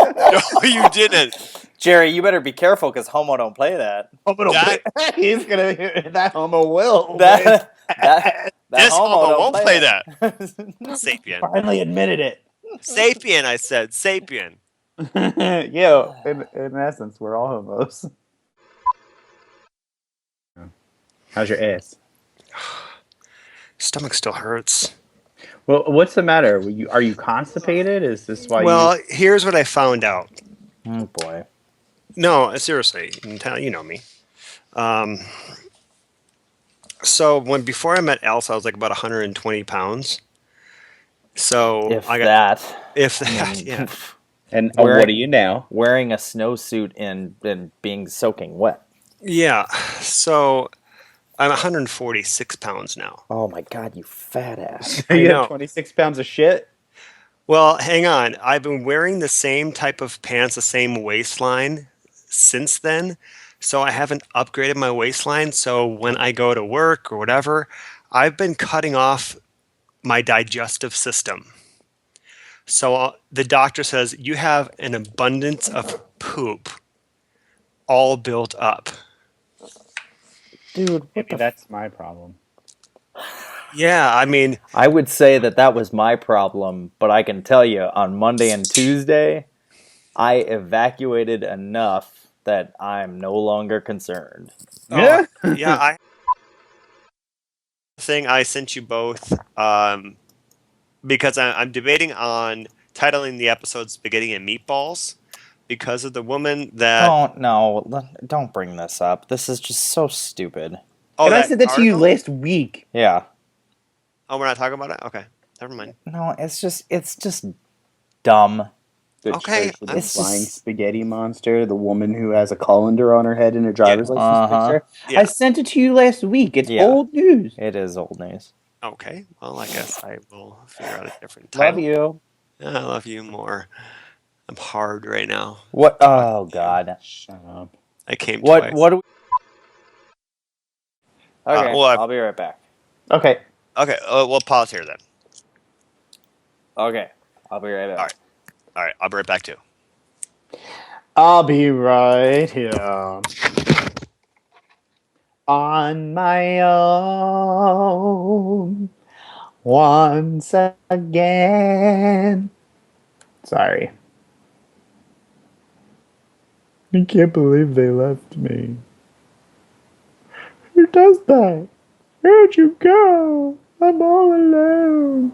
no, you didn't. Jerry, you better be careful because Homo don't play that. Homo don't play. He's gonna hear that. Homo will. That this Homo won't play that. Sapien. Finally admitted it. Sapien, I said. Sapien. Yo, in essence, we're all homos. How's your ass? Stomach still hurts. Well, what's the matter? Are you constipated? Is this why? Well, here's what I found out. Oh boy. No, seriously, you know me. So before I met Elsa, I was like about 120 pounds. So If I got that, yeah. And what are you now? Wearing a snowsuit and being soaking wet. Yeah. So I'm 146 pounds now. Oh my god, you fat ass! You have 26 pounds of shit. Well, hang on. I've been wearing the same type of pants, the same waistline since then. So I haven't upgraded my waistline. So when I go to work or whatever, I've been cutting off my digestive system. So the doctor says you have an abundance of poop all built up. Dude, maybe that's my problem. Yeah, I mean, I would say that was my problem, but I can tell you on Monday and Tuesday, I evacuated enough that I'm no longer concerned. Yeah, yeah. I sent you both because I'm debating on titling the episode "Spaghetti and Meatballs" because of the woman that. Don't bring this up. This is just so stupid. Oh, and I said that to you last week. Yeah. Oh, we're not talking about it? Okay. Never mind. No, it's just dumb. The okay. church with the flying spaghetti monster, the woman who has a colander on her head in a driver's license picture. Yeah. I sent it to you last week. It's old news. It is old news. Okay. Well, I guess I will figure out a different title. Love you. I love you more. I'm hard right now. What? Oh, God. Shut up. I came twice. What do we... Okay, well, I'll be right back. Okay. Okay, we'll pause here then. Okay, I'll be right back. All right, I'll be right back too. I'll be right here. On my own. once again. Sorry. I can't believe they left me. Who does that? Where'd you go? I'm all alone.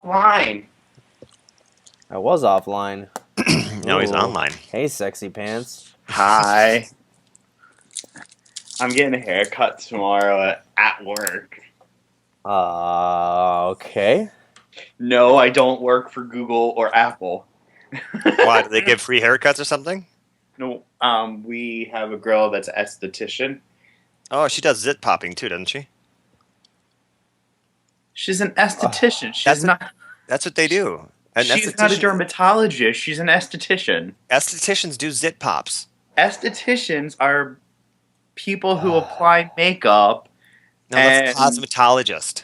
Line. I was offline. Now he's Ooh. online. Hey, sexy pants. Hi. I'm getting a haircut tomorrow at work. Okay. No, I don't work for Google or Apple. Why, do they give free haircuts or something? No, we have a girl that's an esthetician. Oh, she does zit popping too, doesn't she? She's an esthetician. She's not. That's what they do. She's not a dermatologist. She's an esthetician. Estheticians do zit pops. Estheticians are people who apply makeup. No, that's a cosmetologist.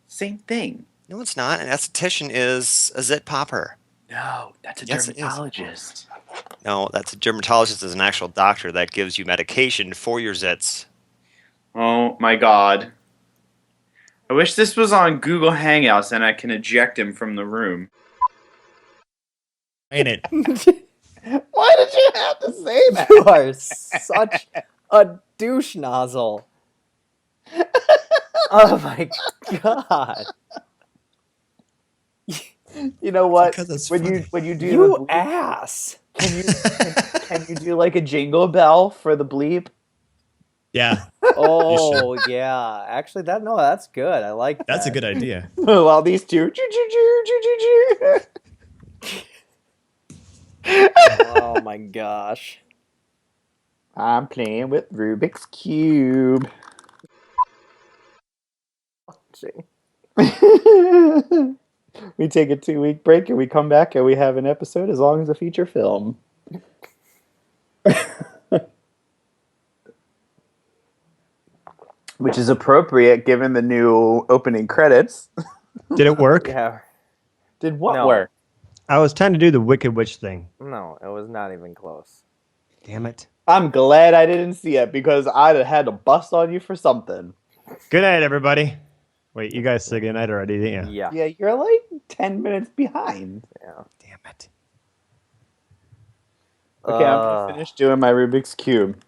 Same thing. No, it's not. An esthetician is a zit popper. No, that's a dermatologist. No, that's a dermatologist is an actual doctor that gives you medication for your zits. Oh my god. I wish this was on Google Hangouts and I can eject him from the room. Ain't it? Why did you have to say that? You are such a douche nozzle. Oh my god. You know what? Because it's when funny. you do You the bleep, ass. can you do like a jingle bell for the bleep? Yeah, Oh yeah. Actually that's good. I like that. that's a good idea. While these two. Oh my gosh. I'm playing with Rubik's Cube. We take a 2-week break and we come back and we have an episode as long as a feature film. Which is appropriate given the new opening credits. Did it work? Yeah. Did what No. work? I was trying to do the Wicked Witch thing. No, it was not even close. Damn it. I'm glad I didn't see it because I'd have had to bust on you for something. Good night, everybody. Wait, you guys said good night already, didn't you? Yeah. Yeah, you're like 10 minutes behind. Yeah. Damn it. Okay, I'm gonna finish doing my Rubik's Cube.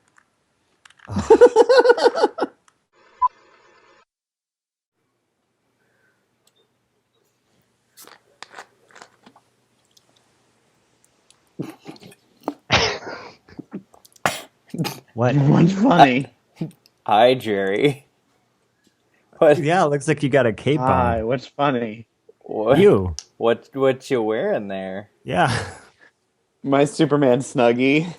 What? What's funny? Hi, Jerry. What? Yeah, it looks like you got a cape Hi, on. what's funny? What? You. What you wearing there? Yeah. My Superman Snuggie.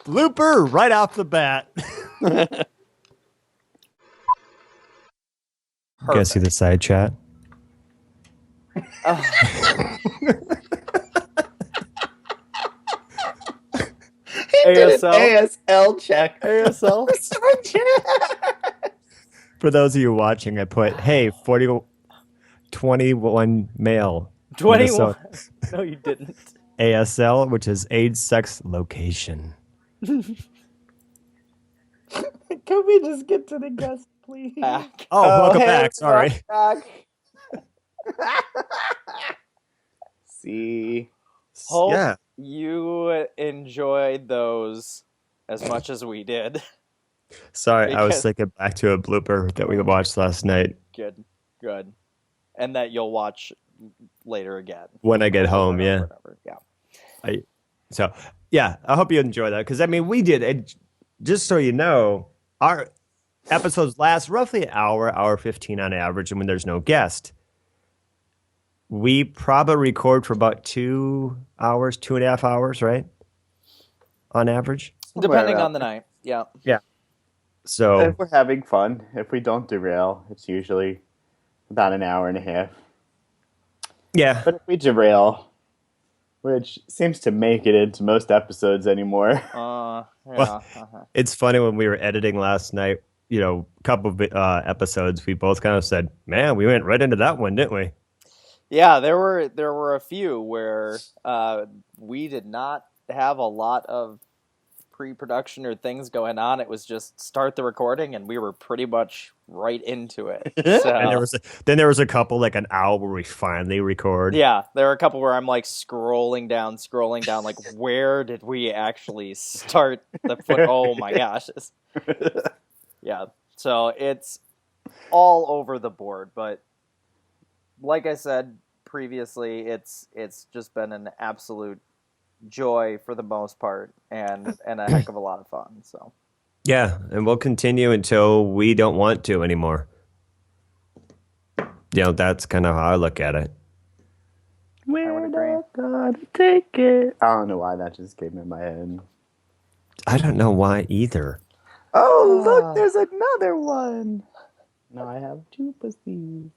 Blooper right off the bat. You guys see the side chat? ASL? ASL check. ASL? For those of you watching, I put, hey, 21 male. 21. Minnesota. No, you didn't. ASL, which is age, sex, location. Can we just get to the guest, please? Back. Oh, welcome hey, back. Sorry. back. See. Hope Yeah. you enjoyed those as much as we did. Sorry, I was Because- thinking back to a blooper that we watched last night Good. And that you'll watch later again. when I get home. Yeah. Whatever. Yeah. So, yeah, I hope you enjoy that because I mean, we did it. Just so you know, our episodes last roughly an hour 15 on average, and when there's no guest, we probably record for about 2 hours, 2.5 hours, right? On average. Depending on the night. Yeah. So If we're having fun, if we don't derail, it's usually about an hour and a half. yeah, But if we derail, which seems to make it into most episodes anymore. Yeah. Well, it's funny when we were editing last night. couple of episodes, we both kind of said, "Man, we went right into that one, didn't we?" Yeah, there were a few where we did not have a lot of pre-production or things going on. It was just start the recording, and we were pretty much right into it. So, And there was a couple, like an hour where we finally record. yeah, there were a couple where I'm like scrolling down, like where did we actually start the foot? Oh my gosh. Yeah, so it's all over the board, but like I said previously, it's just been an absolute joy for the most part, and a heck of a lot of fun. So Yeah, and we'll continue until we don't want to anymore. That's kind of how I look at it. Where does God take it? I don't know why that just came in my head. I don't know why either. Oh, look, there's another one. Now I have 2 pussies.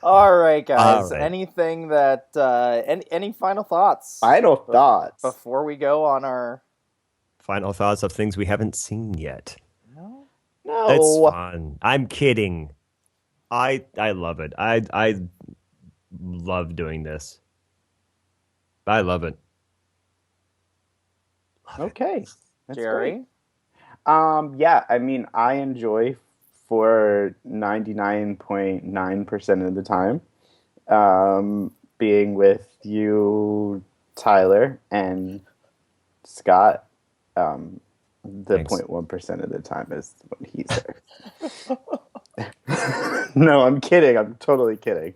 all right, guys. All right. Anything that any final thoughts? Final thoughts before we go on our Final thoughts of things we haven't seen yet. No, It's fun. I'm kidding. I love it. I love doing this. I love it. Okay, that's Jerry. great. Yeah, I mean, I enjoy for 99.9% of the time being with you, Tyler, and Scott. The Thanks. 0.1% of the time is when he's there. No, I'm kidding. I'm totally kidding.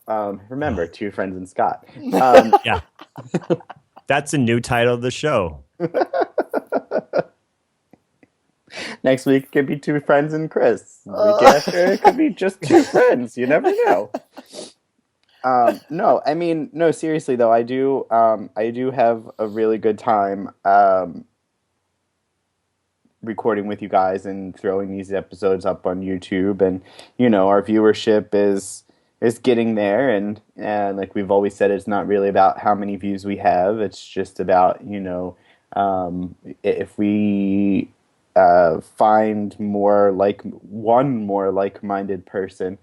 Remember, 2 friends and Scott. Yeah. That's a new title of the show. Next week it could be 2 friends and Chris. The week after it could be just 2 friends. You never know. No, I mean, no, seriously though, I do have a really good time recording with you guys and throwing these episodes up on YouTube, and our viewership is getting there, and like we've always said, it's not really about how many views we have. It's just about if we find more like-minded person.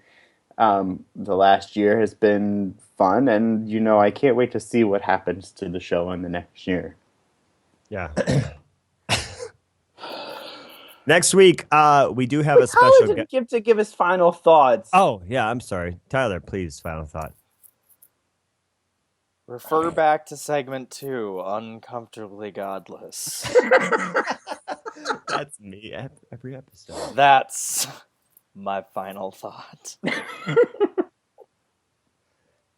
The last year has been fun, and I can't wait to see what happens to the show in the next year. Yeah. Next week, we do have a Tyler special didn't get to give his final thoughts. Oh, yeah, I'm sorry. Tyler, please, final thought. Refer back to segment 2, Uncomfortably Godless. That's me every episode. That's my final thought.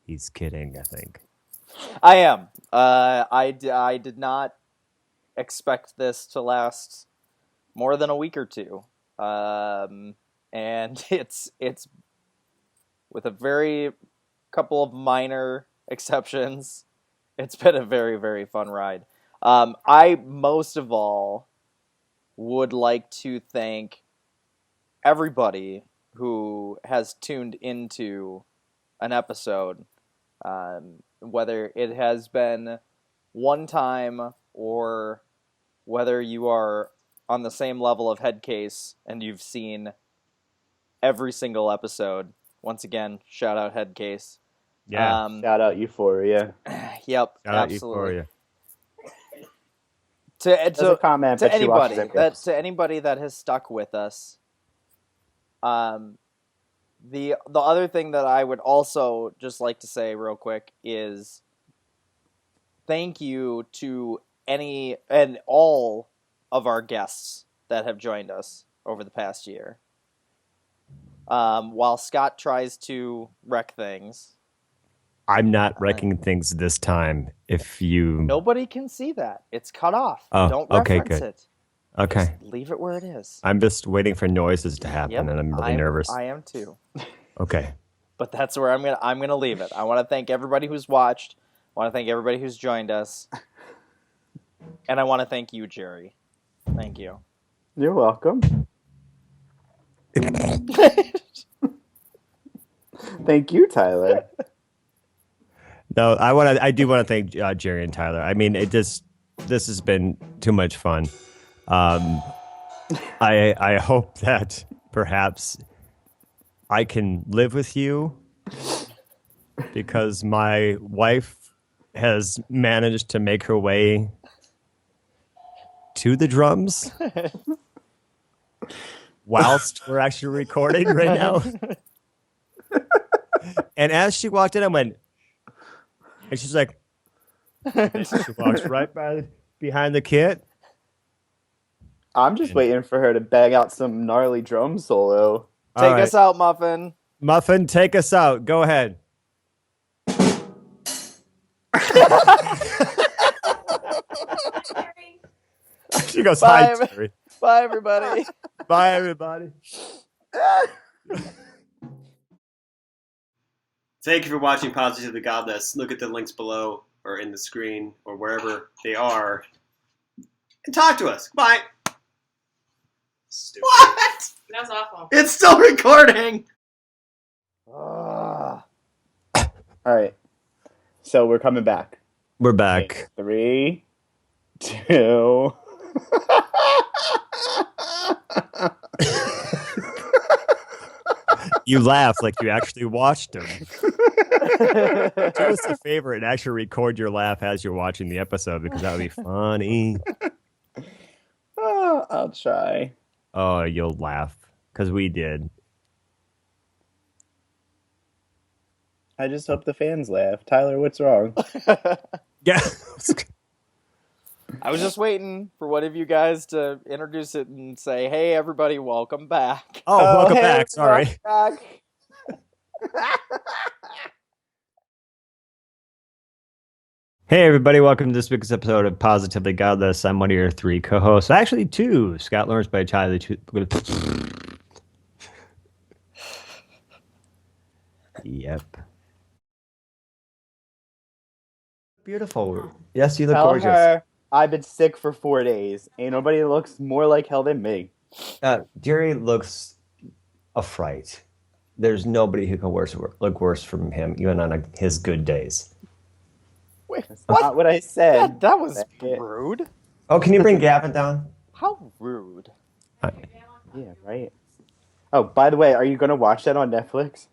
He's kidding, I think. I am. I did not expect this to last more than a week or two. And it's with a very couple of minor exceptions, it's been a very, very fun ride. I most of all would like to thank everybody who has tuned into an episode, whether it has been one time or whether you are on the same level of Headcase and you've seen every single episode. Once again, shout out Headcase. Yeah. Shout out Euphoria. Yep, Shout out absolutely. Euphoria. To comment, to but she watches anybody to anybody that has stuck with us. The other thing that I would also just like to say real quick is thank you to any and all of our guests that have joined us over the past year. While Scott tries to wreck things, I'm not wrecking things this time. If you nobody can see that. It's cut off. Oh, Don't okay, reference good. it. Okay. Just leave it where it is. I'm just waiting for noises to happen, Yep, and I'm really nervous. I am too. Okay. But that's where I'm gonna leave it. I want to thank everybody who's watched. I want to thank everybody who's joined us, and I want to thank you, Jerry. Thank you. You're welcome. Thank you, Tyler. No, I do want to thank Jerry and Tyler. I mean, this has been too much fun. I hope that perhaps I can live with you because my wife has managed to make her way to the drums whilst we're actually recording right now. And as she walked in, I went, and she's like, and she walks right behind the kit. I'm just waiting for her to bang out some gnarly drum solo. Take us out, Muffin. Muffin, take us out. Go ahead. She goes, hi, Terry. Bye, everybody. Bye, everybody. Thank you for watching Positively Godless. Look at the links below or in the screen or wherever they are. And talk to us. Bye. Stupid. What? That was awful. It's still recording. All right. So we're coming back. We're back. 3, 2. You laugh like you actually watched him. Do us a favor and actually record your laugh as you're watching the episode because that would be funny. Oh, I'll try. Oh, you'll laugh because we did. I just hope the fans laugh. Tyler, what's wrong? Yeah. I was just waiting for one of you guys to introduce it and say, hey, everybody, welcome back. Oh, welcome hey, back. Sorry. Back. Hey, everybody. Welcome to this week's episode of Positively Godless. I'm one of your 3 co-hosts. Actually, 2. Scott Lawrence by Tyler. Yep. Beautiful. Yes, you look Tell gorgeous. her I've been sick for 4 days. Ain't nobody looks more like hell than me. Jerry looks a fright. There's nobody who can look worse from him, even on his good days. Wait, That's not what I said. That was rude. Oh, can you bring Gavin down? How rude. Yeah, right. Oh, by the way, are you going to watch that on Netflix?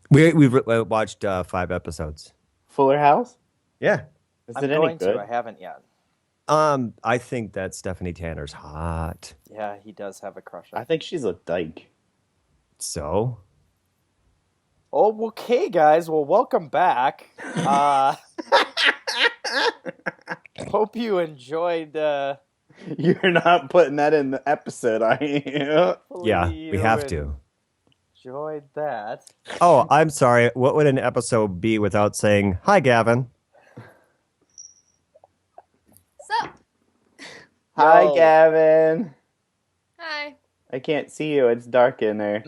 We've watched 5 episodes. Fuller House? Yeah. Is I'm it any going good? to. I haven't yet. I think that Stephanie Tanner's hot. Yeah, he does have a crush on I think she's a dyke. So? Oh, okay, guys. Well, welcome back. Hope you enjoyed. You're not putting that in the episode, are you? Yeah, we have to. Enjoyed that. Oh, I'm sorry. What would an episode be without saying, hi, Gavin? Sup? Hi, Yo. Gavin. Hi. I can't see you. It's dark in there.